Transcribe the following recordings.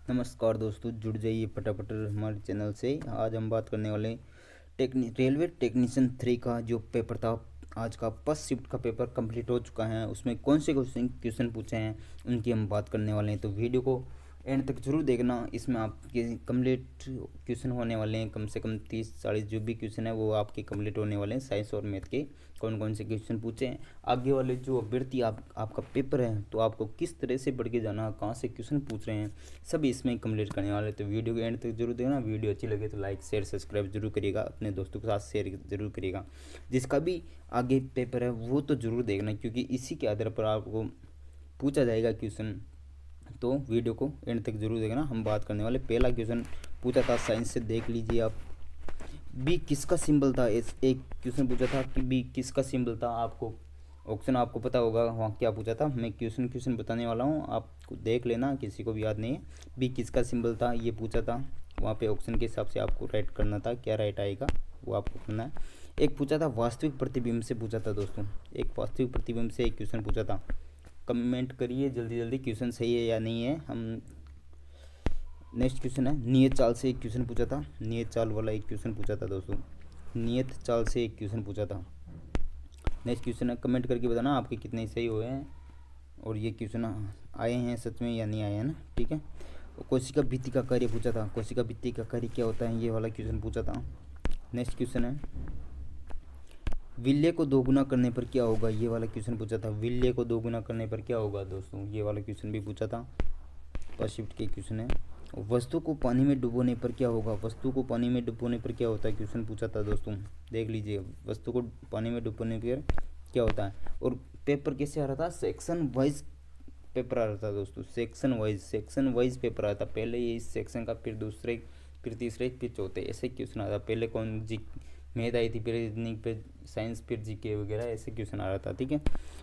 नमस्कार दोस्तों, जुड़ जाइए फटाफट हमारे चैनल से। आज हम बात करने वाले रेलवे टेक्नीशियन 3 का जो पेपर था। आज का फर्स्ट शिफ्ट का पेपर कंप्लीट हो चुका है। उसमें कौन से क्वेश्चन पूछे हैं उनकी हम बात करने वाले हैं, तो वीडियो को एंड तक जरूर देखना। इसमें आपके कंप्लीट क्वेश्चन होने वाले हैं, कम से कम 30-40 जो भी क्वेश्चन है वो आपके कंप्लीट होने वाले हैं। साइंस और मैथ के कौन कौन से क्वेश्चन पूछे हैं, आगे वाले जो अभ्यर्थी आपका पेपर है तो आपको किस तरह से बढ़ के जाना, कहाँ से क्वेश्चन पूछ रहे हैं, सभी इसमें कंप्लीट करने वाले। तो वीडियो के एंड तक जरूर देखना। वीडियो अच्छी लगे तो लाइक शेयर सब्सक्राइब जरूर करिएगा, अपने दोस्तों के साथ शेयर जरूर करिएगा। जिसका भी आगे पेपर है वो तो जरूर देखना, क्योंकि इसी के आधार पर आपको पूछा जाएगा क्वेश्चन। तो वीडियो को एंड तक जरूर देखना। हम बात करने वाले पहला क्वेश्चन पूछा था साइंस से, देख लीजिए आप। बी किसका सिंबल था। एक क्वेश्चन पूछा था कि बी किसका सिंबल था। आपको ऑप्शन आपको पता होगा वहाँ क्या पूछा था। मैं क्वेश्चन बताने वाला हूँ, आपको देख लेना, किसी को भी याद नहीं है। बी किसका सिंबल था ये पूछा था। वहाँ पे ऑप्शन के हिसाब से आपको राइट करना था, क्या राइट आएगा वो आपको करना है। एक पूछा था वास्तविक प्रतिबिंब से पूछा था दोस्तों। एक वास्तविक प्रतिबिंब से एक क्वेश्चन पूछा था। कमेंट करिए जल्दी जल्दी क्वेश्चन सही है या नहीं है। हम नेक्स्ट क्वेश्चन है नियत चाल से एक क्वेश्चन पूछा था। नियत चाल वाला एक क्वेश्चन पूछा था दोस्तों। नियत चाल से एक क्वेश्चन पूछा था। नेक्स्ट क्वेश्चन है, कमेंट करके बताना आपके कितने सही हुए हैं और ये क्वेश्चन आए हैं सच में या नहीं आए हैं ना, ठीक है। कोशिका भित्ति का कार्य पूछा था। कोशिका भित्ति का कार्य क्या होता है, ये वाला क्वेश्चन पूछा था। नेक्स्ट क्वेश्चन है विल्य को दोगुना करने पर क्या होगा, ये वाला क्वेश्चन पूछा था। विल्य को दोगुना करने पर क्या होगा दोस्तों, ये वाला क्वेश्चन भी पूछा था। फर्स्ट शिफ्ट के क्वेश्चन है। वस्तु को पानी में डुबोने पर क्या होगा। वस्तु को पानी में डुबोने पर क्या होता है, क्वेश्चन पूछा था दोस्तों। देख लीजिए, वस्तु को पानी में डुबोने पर क्या होता है। और पेपर कैसे आ रहा था, सेक्शन वाइज पेपर आ रहा था दोस्तों। सेक्शन वाइज पेपर आ रहा था। पहले ये इस सेक्शन का, फिर दूसरे, फिर तीसरे, फिर चौथे, ऐसे क्वेश्चन आ रहा था। पहले कौन जी मैथ आई थी, फिर रीजनिंग, फिर साइंस, फिर जीके वगैरह, ऐसे क्वेश्चन आ रहा था, ठीक है।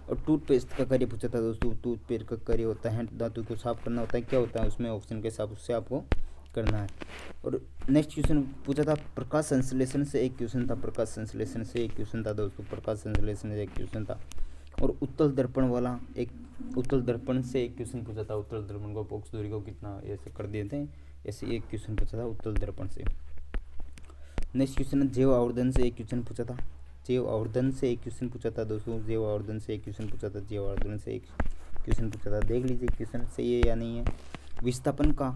और टूथपेस्ट का कार्य पूछा था दोस्तों। टूथपेस्ट का कार्य होता है दांतों को साफ करना होता है, क्या होता है उसमें, ऑप्शन के हिसाब से आपको करना है। और नेक्स्ट क्वेश्चन पूछा था प्रकाश संश्लेषण से एक क्वेश्चन था। प्रकाश संश्लेषण से एक क्वेश्चन था दोस्तों। प्रकाश संश्लेषण से एक क्वेश्चन था। और उत्तल दर्पण वाला एक, उत्तल दर्पण से एक क्वेश्चन पूछा था। उत्तल दर्पण को फोकस दूरी को कितना ऐसे कर दिए थे, ऐसे एक क्वेश्चन पूछा था उत्तल दर्पण से। नेक्स्ट क्वेश्चन है जैव आवर्धन से एक क्वेश्चन पूछा था। जैव आवर्धन से एक क्वेश्चन पूछा था दोस्तों। जैव आवर्धन से एक क्वेश्चन पूछा था। जैव आवर्धन से एक क्वेश्चन पूछा था। देख लीजिए क्वेश्चन सही है या नहीं है। विस्थापन का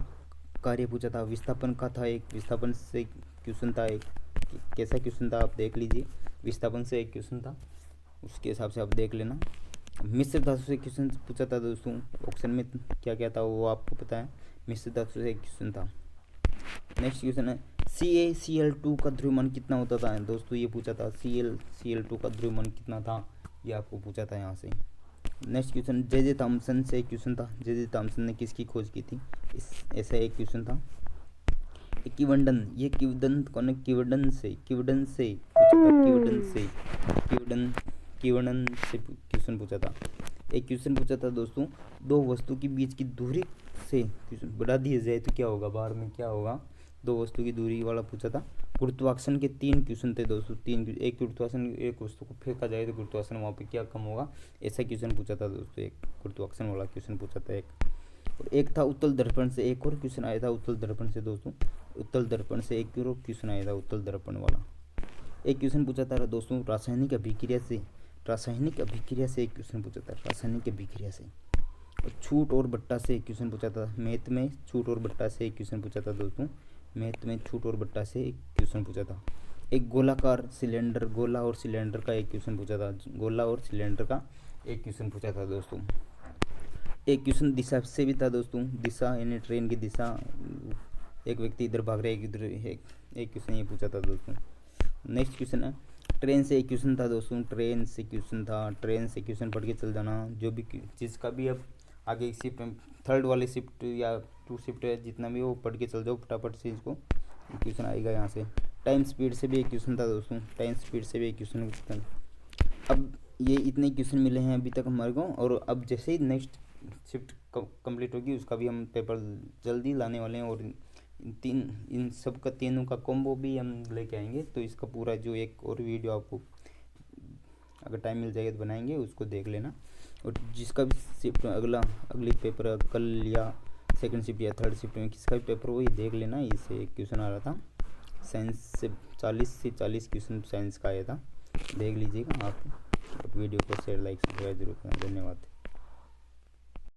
कार्य पूछा था। विस्थापन का था एक, विस्थापन से क्वेश्चन था एक। कैसा क्वेश्चन था आप देख लीजिए। विस्थापन से एक क्वेश्चन था, उसके हिसाब से आप देख लेना। मिश्र धातु से क्वेश्चन पूछा था दोस्तों। ऑप्शन में क्या क्या था वो आपको पता है। मिश्र धातु से एक क्वेश्चन था। नेक्स्ट क्वेश्चन है CaCl2 का द्रव्यमान कितना होता था दोस्तों, ये पूछा था। Cl2 का द्रव्यमान कितना था, ये आपको पूछा था यहाँ से। नेक्स्ट क्वेश्चन जे थॉमसन से एक क्वेश्चन था। जे थॉमसन ने किसकी खोज की थी, इस ऐसा एक क्वेश्चन था। किवडन, ये किवडन कौन है, किवडन से पूछा था। किवडन से क्वेश्चन पूछा था। एक क्वेश्चन पूछा था दोस्तों, दो वस्तु के बीच की दूरी से बढ़ा दिया जाए तो क्या होगा, बार में क्या होगा। दो वस्तु की दूरी वाला पूछा था। गुरुत्वाकर्षण के 3 क्वेश्चन थे दोस्तों। एक गुरुत्वाकर्षण, एक वस्तु को फेंका जाए तो गुरुत्वाकर्षण वहाँ पे क्या कम होगा, ऐसा क्वेश्चन पूछा था दोस्तों। एक गुरुत्वाकर्षण वाला क्वेश्चन पूछा था एक। और एक था उत्तल दर्पण से, एक और क्वेश्चन आया था उत्तल दर्पण से दोस्तों। उत्तल दर्पण से एक और क्वेश्चन आया था उत्तल दर्पण वाला। एक क्वेश्चन पूछा था दोस्तों रासायनिक अभिक्रिया से। रासायनिक अभिक्रिया से एक क्वेश्चन पूछा था। रासायनिक अभिक्रिया से। और छूट और बट्टा से एक क्वेश्चन पूछा था। मैथ में छूट और बट्टा से एक क्वेश्चन पूछा था दोस्तों। मैथ में छूट और बट्टा से एक क्वेश्चन पूछा था। एक गोलाकार सिलेंडर, गोला और सिलेंडर का एक क्वेश्चन पूछा था। गोला और सिलेंडर का एक क्वेश्चन पूछा था दोस्तों। एक क्वेश्चन दिशा से भी था दोस्तों। दिशा यानी ट्रेन की दिशा, एक व्यक्ति इधर भाग रहा है, इधर एक क्वेश्चन ये पूछा था दोस्तों। नेक्स्ट क्वेश्चन है ट्रेन से एक क्वेश्चन था दोस्तों। ट्रेन से क्वेश्चन था। ट्रेन से क्वेश्चन पढ़ के चल जाना। जो भी चीज़ का भी अब आगे शिफ्ट, थर्ड वाली शिफ्ट या 2 शिफ्ट है, जितना भी वो पढ़ के चल जाओ फटाफट से, इसको क्वेश्चन आएगा यहाँ से। टाइम स्पीड से भी एक क्वेश्चन था दोस्तों। टाइम स्पीड से भी एक क्वेश्चन था। अब ये इतने क्वेश्चन मिले हैं अभी तक हमारे को, और अब जैसे ही नेक्स्ट शिफ्ट कंप्लीट होगी उसका भी हम पेपर जल्दी लाने वाले हैं। और इन सब का, तीनों का कॉम्बो भी हम लेके आएंगे। तो इसका पूरा जो एक और वीडियो आपको अगर टाइम मिल जाएगा तो बनाएंगे, उसको देख लेना। और जिसका भी शिफ्ट अगली पेपर कल या सेकंड शिफ्ट या थर्ड शिफ्ट में किसका भी पेपर वही देख लेना। इससे एक क्वेश्चन आ रहा था साइंस से, 40 से 40 क्वेश्चन साइंस का आया था, देख लीजिएगा आप। वीडियो को शेयर लाइक सब्सक्राइब जरूर करें। धन्यवाद।